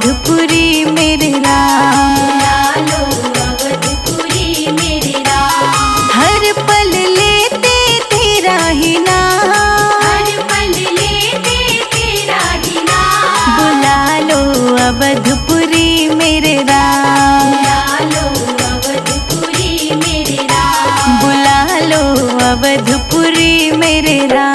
अवधपुरी मेरे राम। बुला लो अवधपुरी मेरे राम। हर पल लेते तेरा ही नाम, हर पल लेते तेरा ही नाम। बुला लो अवधपुरी मेरे राम। बुला लो अवधपुरी मेरे राम। बुला लो अवधपुरी मेरे राम।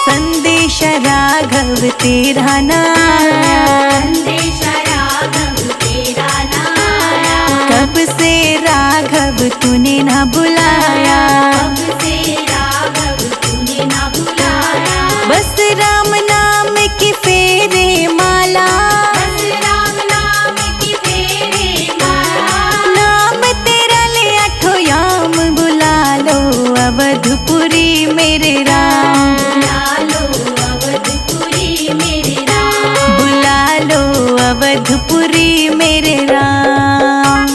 संदेश राघव तेरा नाया, संदेश राघव तेरा नाया। कब से राघव तूने ना बुलाया, कब से राघव तूने ना बुलाया। बस राम नाम की फेरे माला, बस राम नाम की फेरे माला। नाम तेरा ले आठो याम। बुला लो अवधपुरी मेरे राम। बुला लो अवधपुरी मेरे राम। बुला लो अवधपुरी मेरे राम।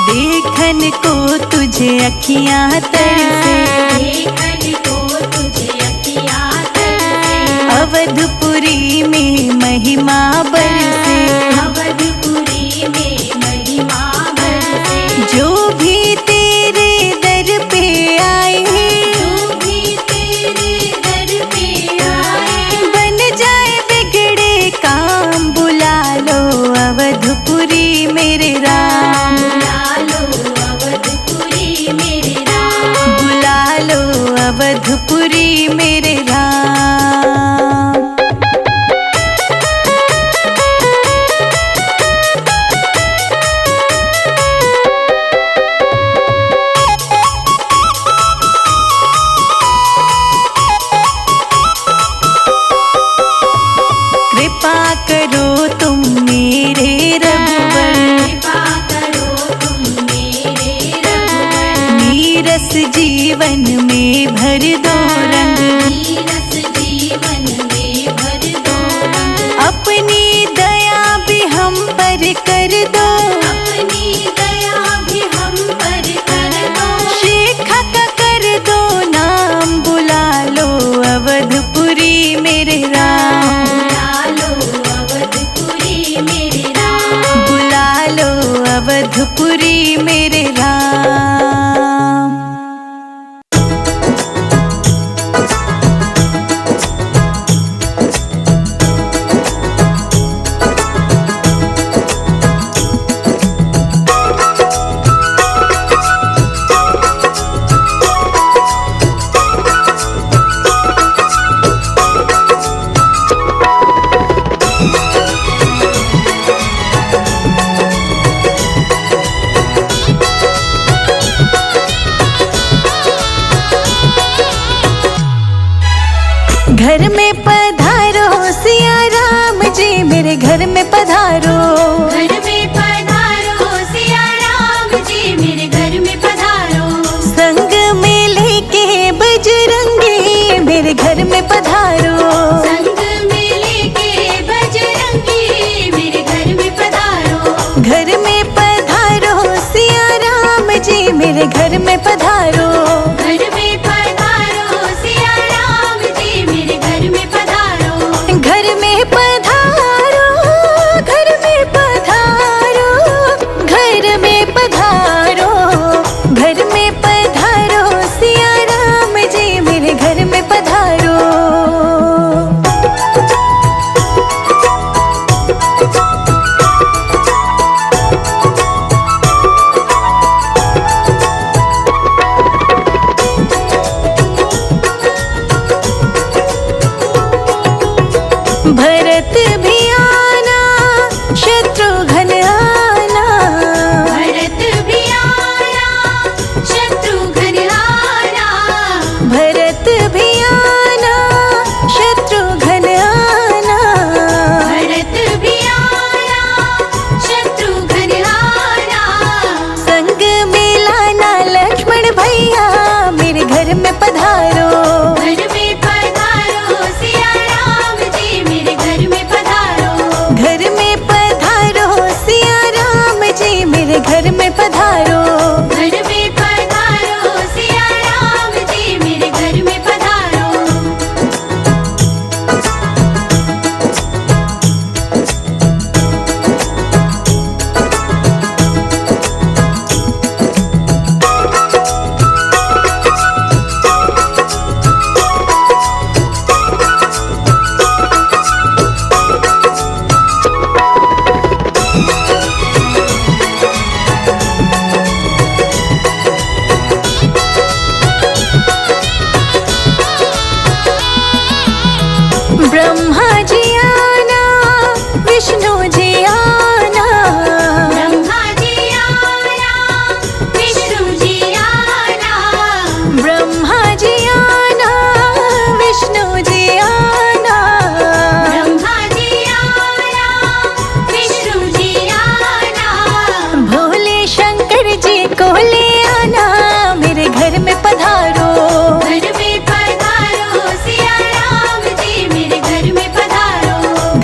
देखन को तुझे अखियां तरसे, देखन को तुझे अखियां तरसे। अवधपुरी में महिमा बरसे। अवधपुरी में महिमा बरसे। जो भी तेरे दर पे आए, जो भी तेरे दर पे आए। बन जाए बिगड़े काम। बुला लो अवधपुरी मेरे राम। बुला लो अवधपुरी मेरे राम। बुला लो अवधपुरी मेरे राम। कृपा करो तुम मेरे रघुवर, कृपा करो तुम मेरे रघुवर। नीरस जीवन में भर दो रंग, नीरस जीवन में भर दो रंग। अपनी दया भी हम पर कर दो। अपनी दया भी हम पर कर दो। शिखा का कर दो नाम। बुला लो अवधपुरी मेरे राम। बुला लो अवधपुरी मेरे राम। बुला लो अवधपुरी मेरे राम। घर में पधारो सिया राम जी, मेरे घर में पधारो। घर में पधारो सिया राम जी, मेरे घर में पधारो। संग में लेके बजरंगी, मेरे घर में पधारो। संग में लेके बजरंगी, मेरे घर में पधारो। घर में पधारो सिया राम जी, मेरे घर में पधारो। घर में पधारो सिया राम जी, मेरे घर में पधारो। घर में पधारो, घर में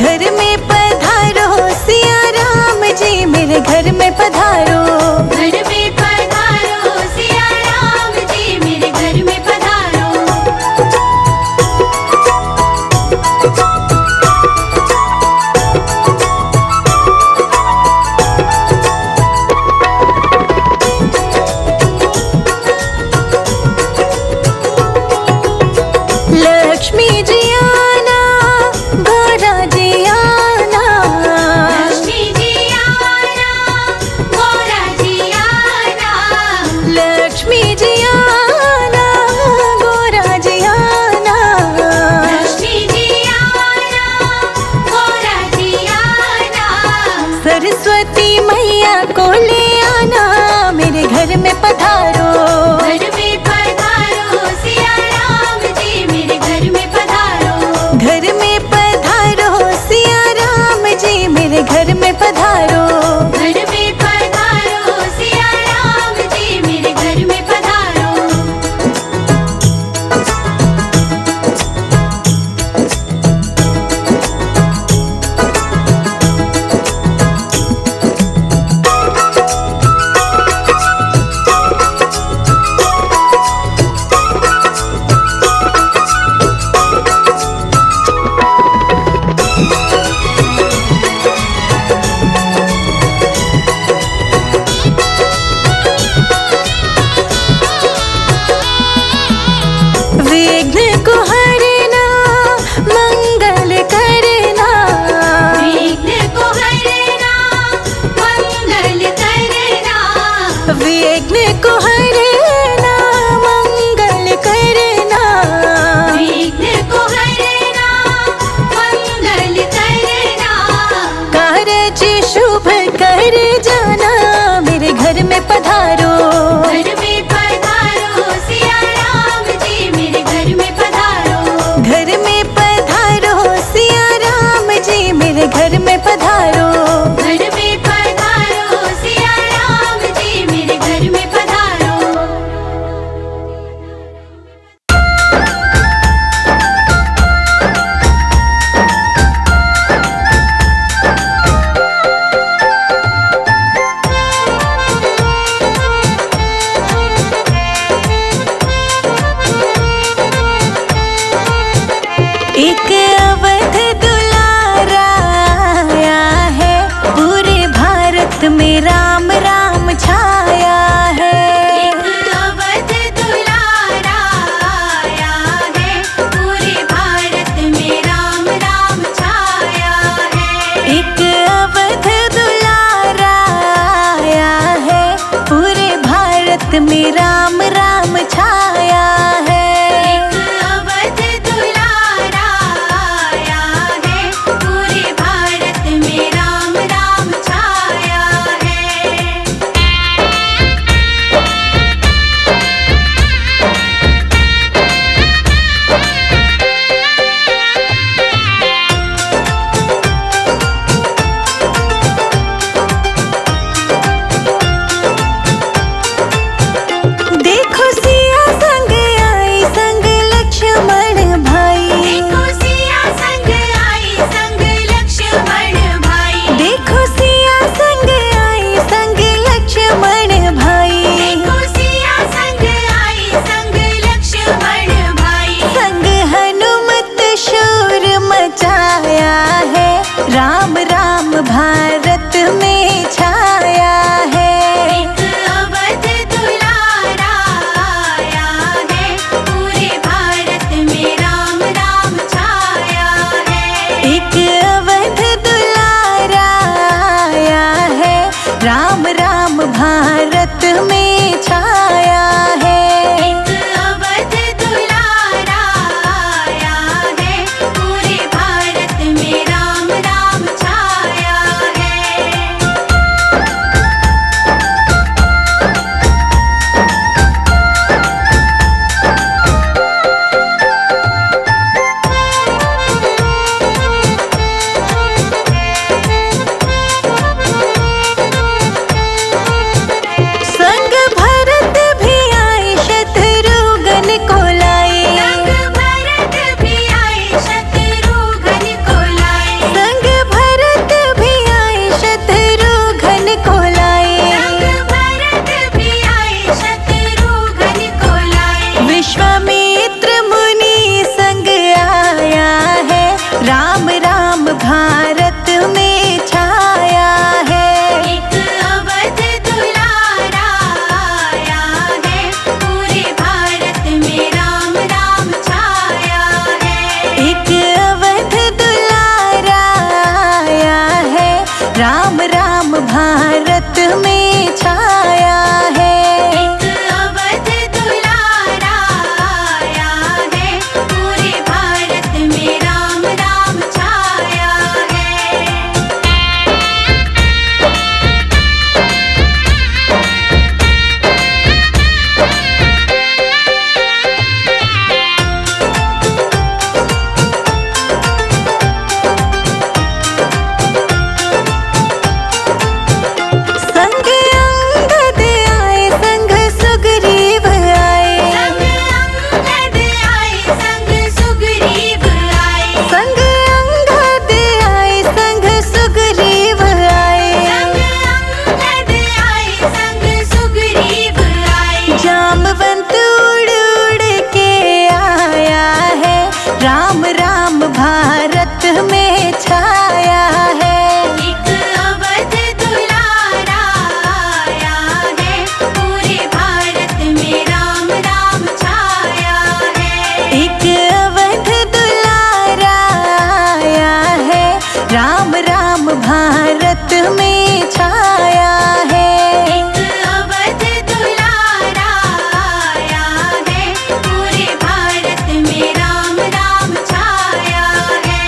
घर में पधारो सिया राम जी मेरे घर में पधारो। घर में पधारो सिया राम जी मेरे घर में पधारो। लक्ष्मी जी आना गौरा जी आना। लक्ष्मी जी आना गौरा जी आना। लक्ष्मी जी आना गौरा जी आना। लक्ष्मी जी आना गौरा जी आना। सरस्वती मैया को ले आना मेरे घर में पधारो। घर में पधारो सिया राम जी मेरे घर में पधारो। घर में पधारो सिया राम जी मेरे घर में पधारो। घर में पधारो सिया राम जी मेरे घर में पधारो। विघ्न को हरना मंगल करना। विघ्न को हरना मंगल करना। विघ्न को हरना मंगल करना। विघ्न को हरना मंगल करना। कारज शुभ कर जाना मेरे घर में पधारो। घर में पधारो सिया राम जी मेरे घर में पधारो। घर में पधारो सिया राम जी मेरे घर में पधारो। घर में पधारो सिया राम जी मेरे घर में पधारो। एक अवध दुलारा आया है पूरे भारत में राम राम छाया है। एक अवध दुलारा आया है पूरे भारत में राम राम छाया है। एक अवध दुलारा आया है पूरे भारत में राम राम छाया है। एक अवध दुलारा आया है पूरे भारत में राम राम छाया है। देखो सिया संग आई संग लक्ष्मण भाई। देखो सिया संग आई संग लक्ष्मण भाई। देखो सिया संग आई संग लक्ष्मण भाई। देखो सिया संग आई संग लक्ष्मण भाई। संग हनुमत शोर मचाया है राम राम भारत में छाया है। एक अवध दुलारा आया है पूरे भारत में राम राम छाया है। एक अवध दुलारा आया है राम राम भारत में छाया है। एक अवध दुलारा आया है पूरे भारत में राम राम छाया है। छाया है। एक अवध दुलारा आया है, पूरे भारत में राम राम छाया है। एक अवध दुलारा आया है, राम राम भारत में छाया है। एक अवध दुलारा आया है, पूरे भारत में राम राम छाया है।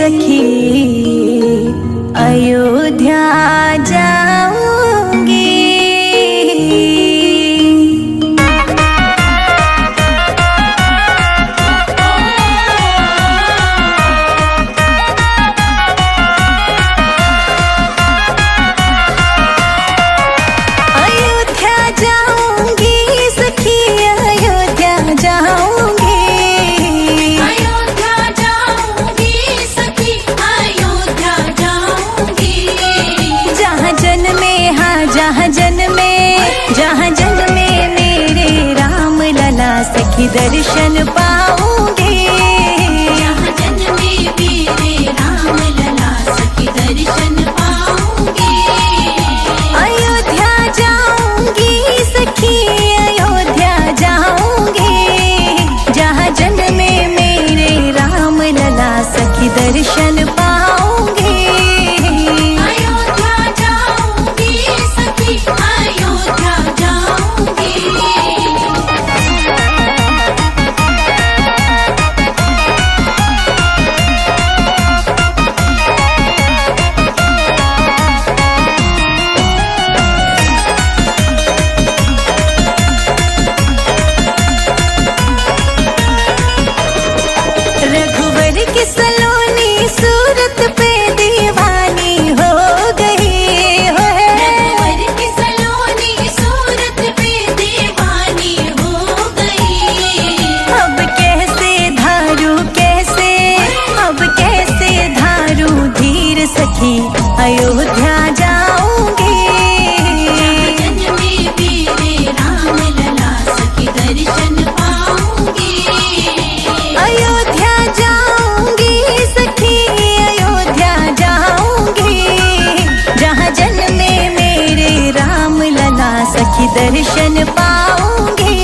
सखी अयोध्या जाऊंगी। जहाँ जन्मे मेरे राम लला सखी दर्शन पाऊंगी। जहाँ जन्मे मेरे राम लला सखी दर्शन पाऊंगी। अयोध्या जाऊंगी सखी अयोध्या जाऊंगी। जहाँ जन्मे मेरे राम लला सखी दर्शन पाऊंगी। अयोध्या जाऊंगी सखी अयोध्या जाऊंगी। रघुवर की सलोनी सूरत पे दीवानी हो गई हो। रघुवर की सलोनी सूरत पे दीवानी हो गई। अब कैसे धारू धीर सखी अयोध्या जाऊंगी। जन्मे मेरे राम लला सखी दर्शन पाऊंगी। अयोध्या जाऊंगी सखी अयोध्या जाऊंगी। जहाँ जन्मे मेरे राम लला सखी दर्शन पाऊंगी।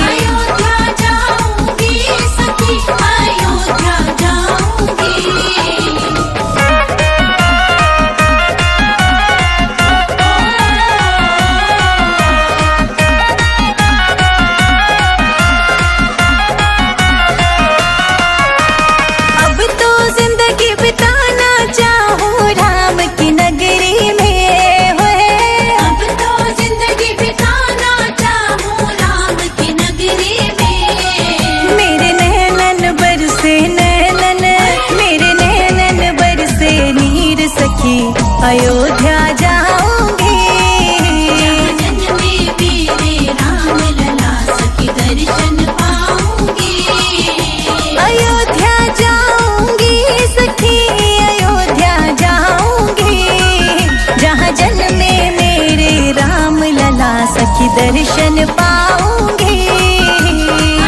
अयोध्या जाऊंगी सखी अयोध्या जाऊंगी। अब तो जिंदगी बिताना चाहूँ राम की नगरी में होए। अब तो जिंदगी बिताना चाहूँ राम की नगरी में। मेरे नैनन बरसे नीर सखी अयोध्या जाऊंगी। जन्मे मेरे राम लला सखी दर्शन पाऊंगी। अयोध्या जाऊंगी सखी अयोध्या जाऊंगी। जहाँ जन्मे मेरे राम लला सखी दर्शन पाऊंगी।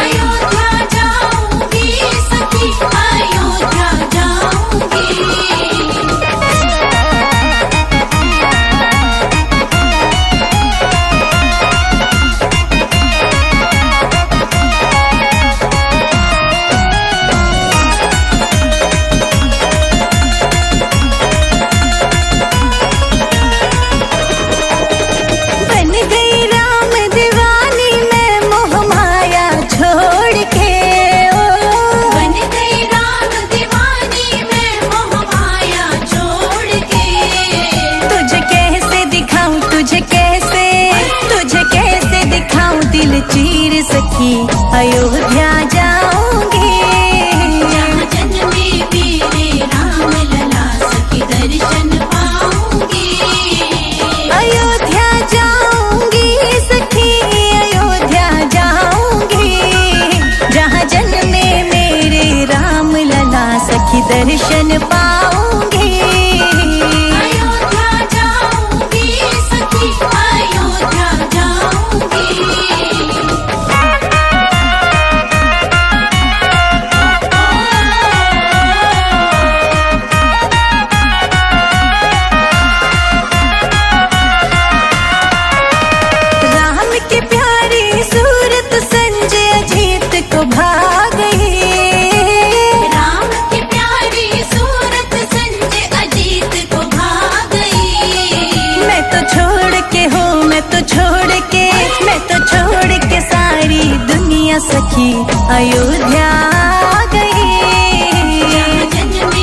अयोध्या जाऊंगी सखी अयोध्या जाऊंगी। बन गई राम दीवानी मैं मोह माया छोड़ के ओ। बन गई राम दीवानी मैं मोह माया छोड़ के। तुझे कैसे दिखाऊं दिल चीर सखी अयोध्या जाऊंगी। जहाँ जन्मे मेरे राम लला सखी दर्शन पाऊंगी। अयोध्या जाऊंगी सखी अयोध्या जाऊंगी। जहाँ जन्मे मेरे राम लला सखी दर्शन पाऊंगी। अयोध्या जाऊंगी सखी अयोध्या जाऊंगी। राम की प्यारी सूरत संजय अजीत को भा गई। राम की प्यारी सूरत संजय अजीत को भा गई। मैं तो छोड़ के सारी दुनिया सखी अयोध्या गई। जहाँ जन्मे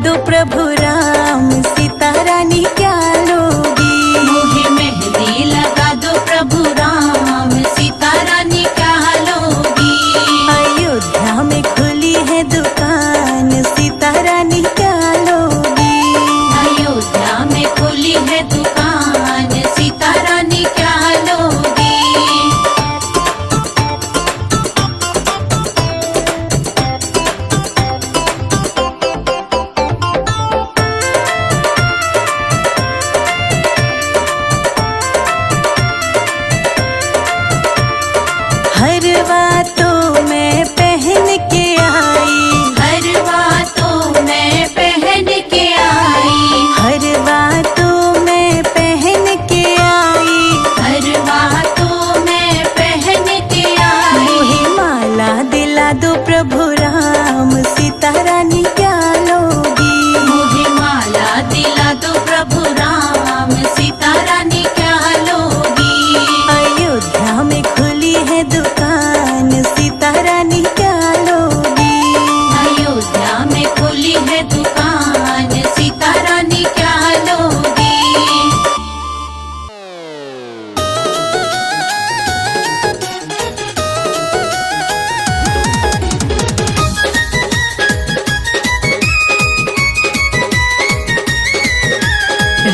दो प्रभु राम, सीता रानी क्या लोगी। मुहे मेहंदी लगा दो प्रभु राम, सीता रानी क्या लोगी। अयोध्या में खुली है दुकान, सीता रानी क्या लोगी। अयोध्या में खुली है दुकान, सीता रानी क्या लोगी। हर बातों में पहन के आई, हर बातों में पहन के आई, हर बातों में पहन के आई। हर बातों में पहन के आई। मुहे माला दिला दो प्रभु राम, सीता रानी क्या लोगी। मुहे माला दिला दो प्रभु राम, सीता रानी क्या लोगी। अयोध्या में खुली है दुकान, सीता रानी क्या लोगी। अयोध्या में खुली है दुकान, सीता रानी क्या लोगी।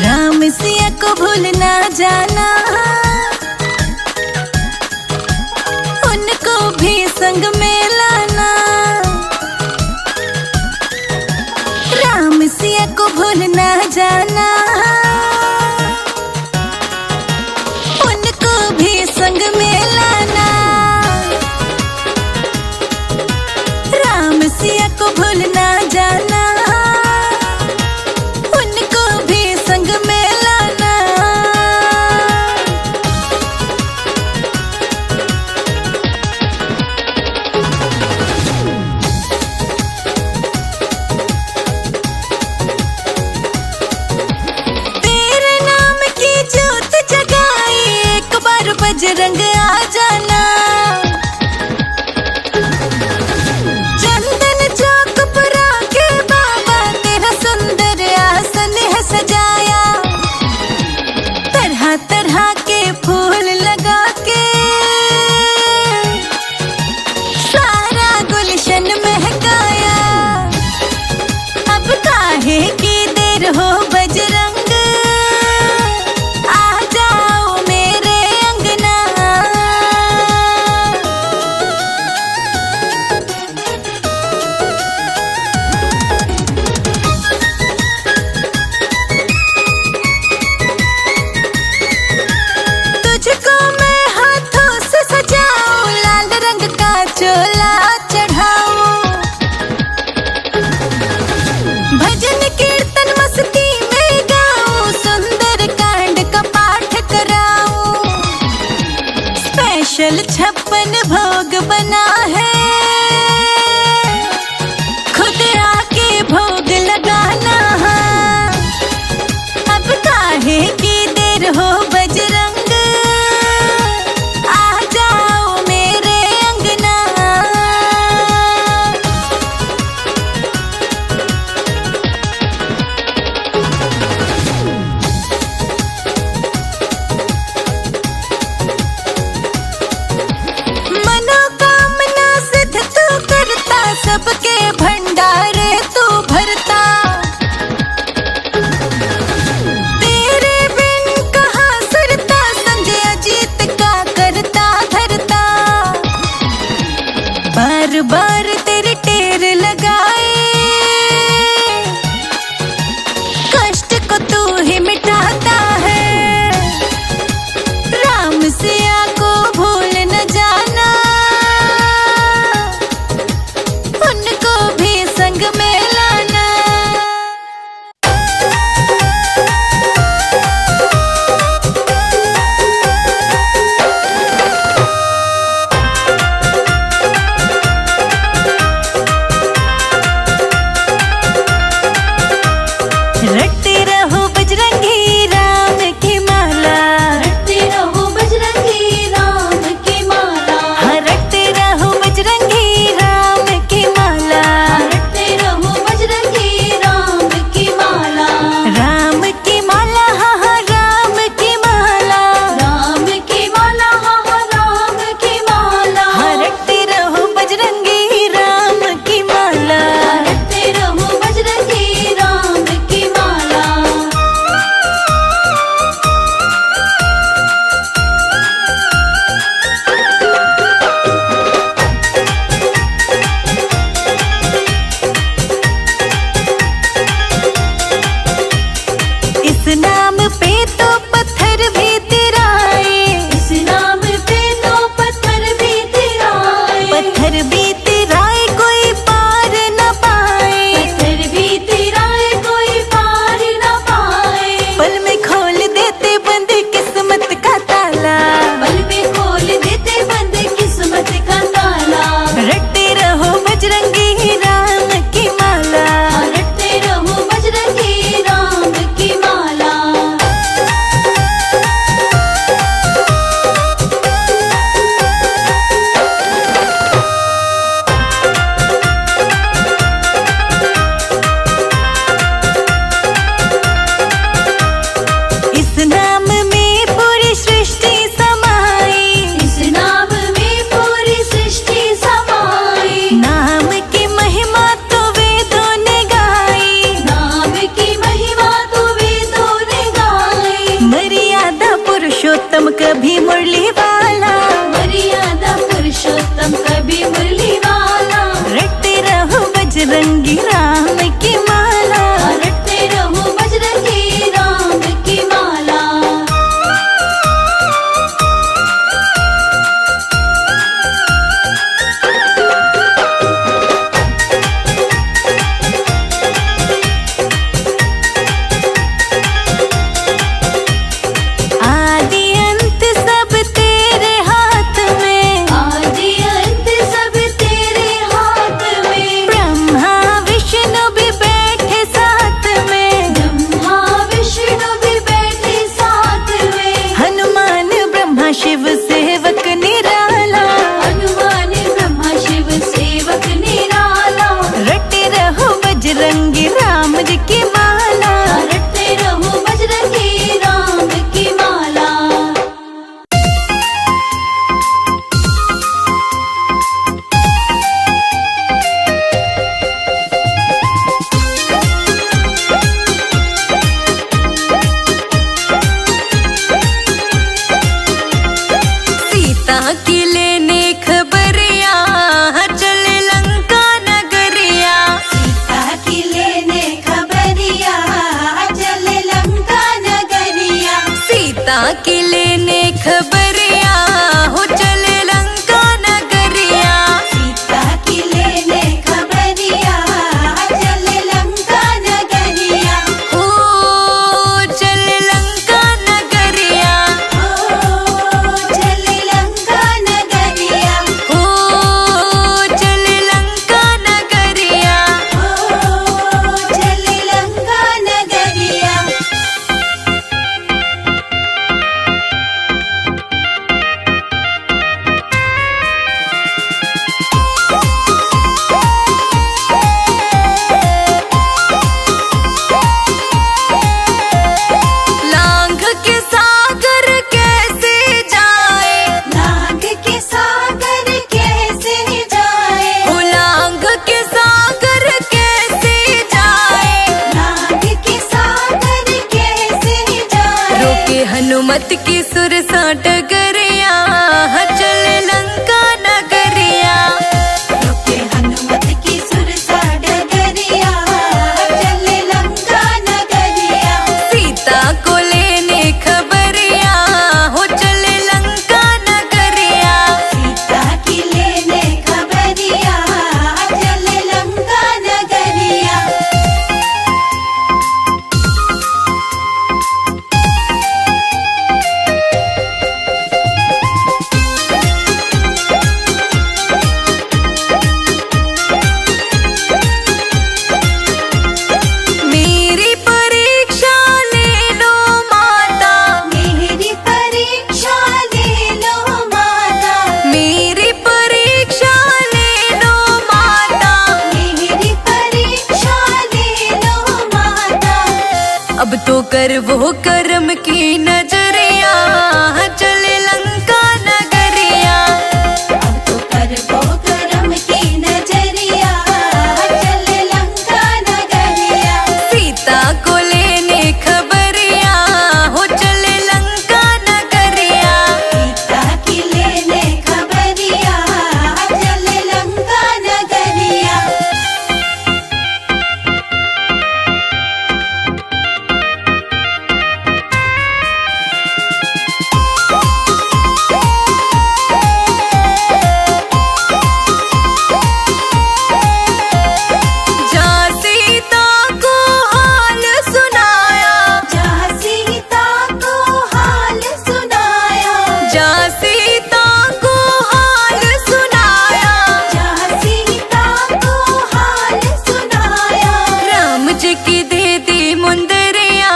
राम सिया को भूल ना जाना, उनको भी संग में लाना। राम सिया को भूल ना जाना, उनको भी संग में लाना। राम सिया को भूल ना जाना, उनको भी संग में लाना। तेरे नाम की ज्योत जगाई, एक बार बजरंग आ जाना। चंदन चौक पर आके बाबा तेरा सुंदर आसन है सजाया। तरह तरह के फूल लगा के सारा गुलशन महकाया। अब काहे की देर हो बजरंग, आ जाओ मेरे अंगना। तुझको मैं हाथों से सजाऊं, लाल रंग का चोला चढ़ाऊं। भजन कीर्तन मस्ती में गाऊं, सुंदर कांड का पाठ कराऊं। स्पेशल 56 भोग बना है, खुद आके भोग लगाना। अब काहे की देर हो बजरंग, आ जाओ मेरे अंगना। मनोकामना सिद्ध तू करता, सबके भंडारे तू भरता। तेरे बिन कहाँ सरता, संजय अजीत का करता धरता। बार बार तेरे टेर लगाए, कष्ट को तू ही मिटाता है। राम सिया को भूल न जाना, उनको भी संग में लाना। कर वो करम की नजरिया चले लंका नगरिया। अब तो कर वो करम की नजरिया चले लंका नगरिया। सीता को लेने खबरिया हो चले लंका नगरिया। सीता की लेने खबरिया चले लंका नगरिया। जा सीता को हाल सुनाया, जा सीता को हाल सुनाया। जा सीता को हाल सुनाया। जा सीता को हाल सुनाया। राम जी की दे दी मुंदरिया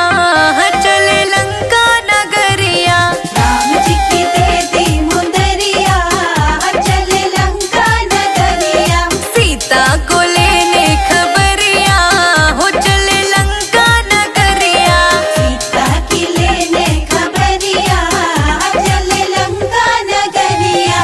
चले लंका नगरिया। राम जी की दे दी मुंदरिया चले लंका नगरिया। सीता को लेने खबरिया हो चले लंका नगरिया। सीता की लेने खबरिया चले लंका नगरिया।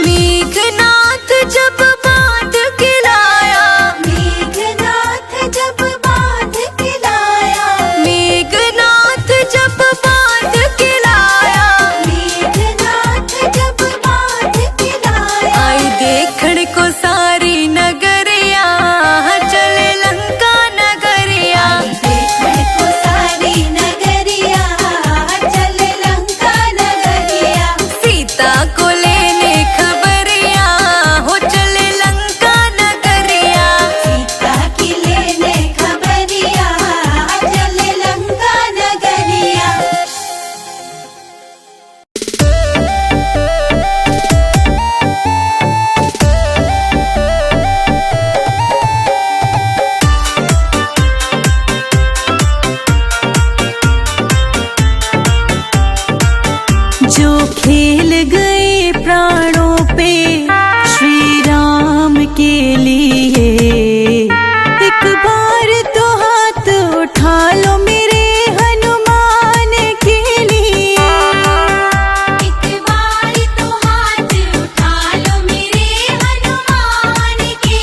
मेघनाथ जब बांध के लाया, मेघनाथ जब बांध के लाया। मेघनाथ जब बांध के लाया। मेघनाथ जब बांध के लाया। आई देखण को सारी नगरिया चले लंका नगरिया। देखने को सारी नगरिया चले लंका नगरिया। सीता को लेने खबरिया हो चले लंका नगरिया। सीता की लेने खबरिया चले लंका नगरिया। जो खेल गए प्राणों पे श्री राम के लिए, एक बार तो हाथ उठा लो मेरे हनुमान के लिए। एक बार तो हाथ उठा लो मेरे हनुमान के।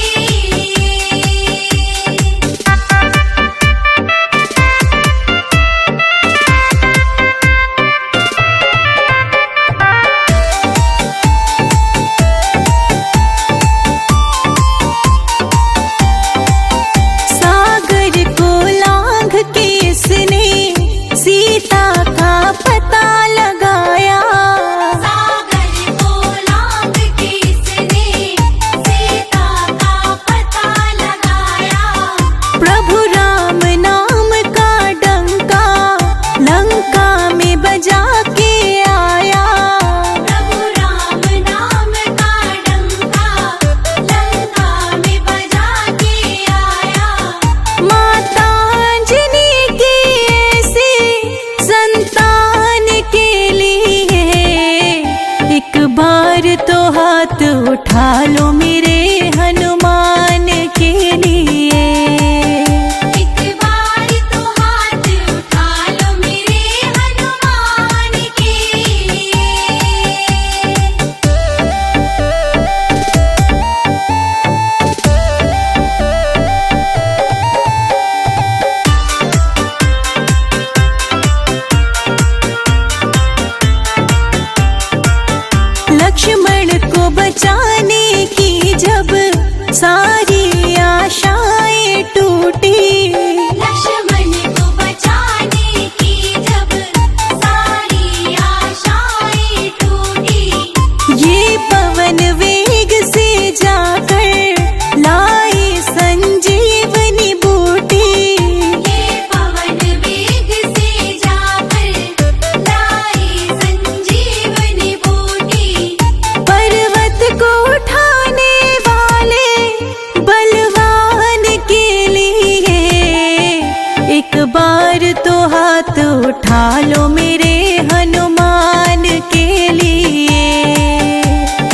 उठा लो मेरे हनुमान के लिए।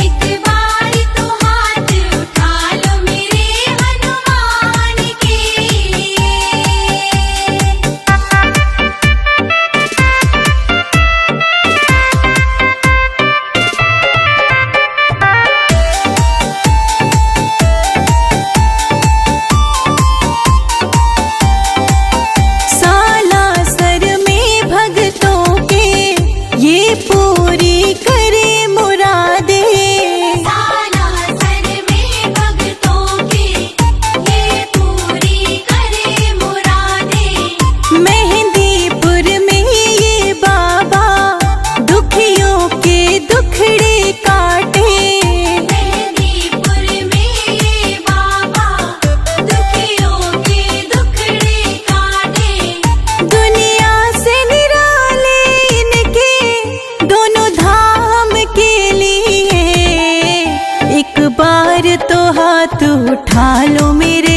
एक बार तो हाथ उठा लो मेरे हनुमान के लिए। सालासर में भक्तों के ये पूरी करे मुरादे। सालासर में भक्तों के ये पूरी करे मुरादे। मेहंदीपुर में ये बाबा दुखियों के दुखड़े काटे। मेहंदीपुर में ये बाबा दुखियों के दुखड़े काटे। दुनिया से निराले इनके दोनों धाम के लिए। एक बार तो हाथ उठा लो मेरे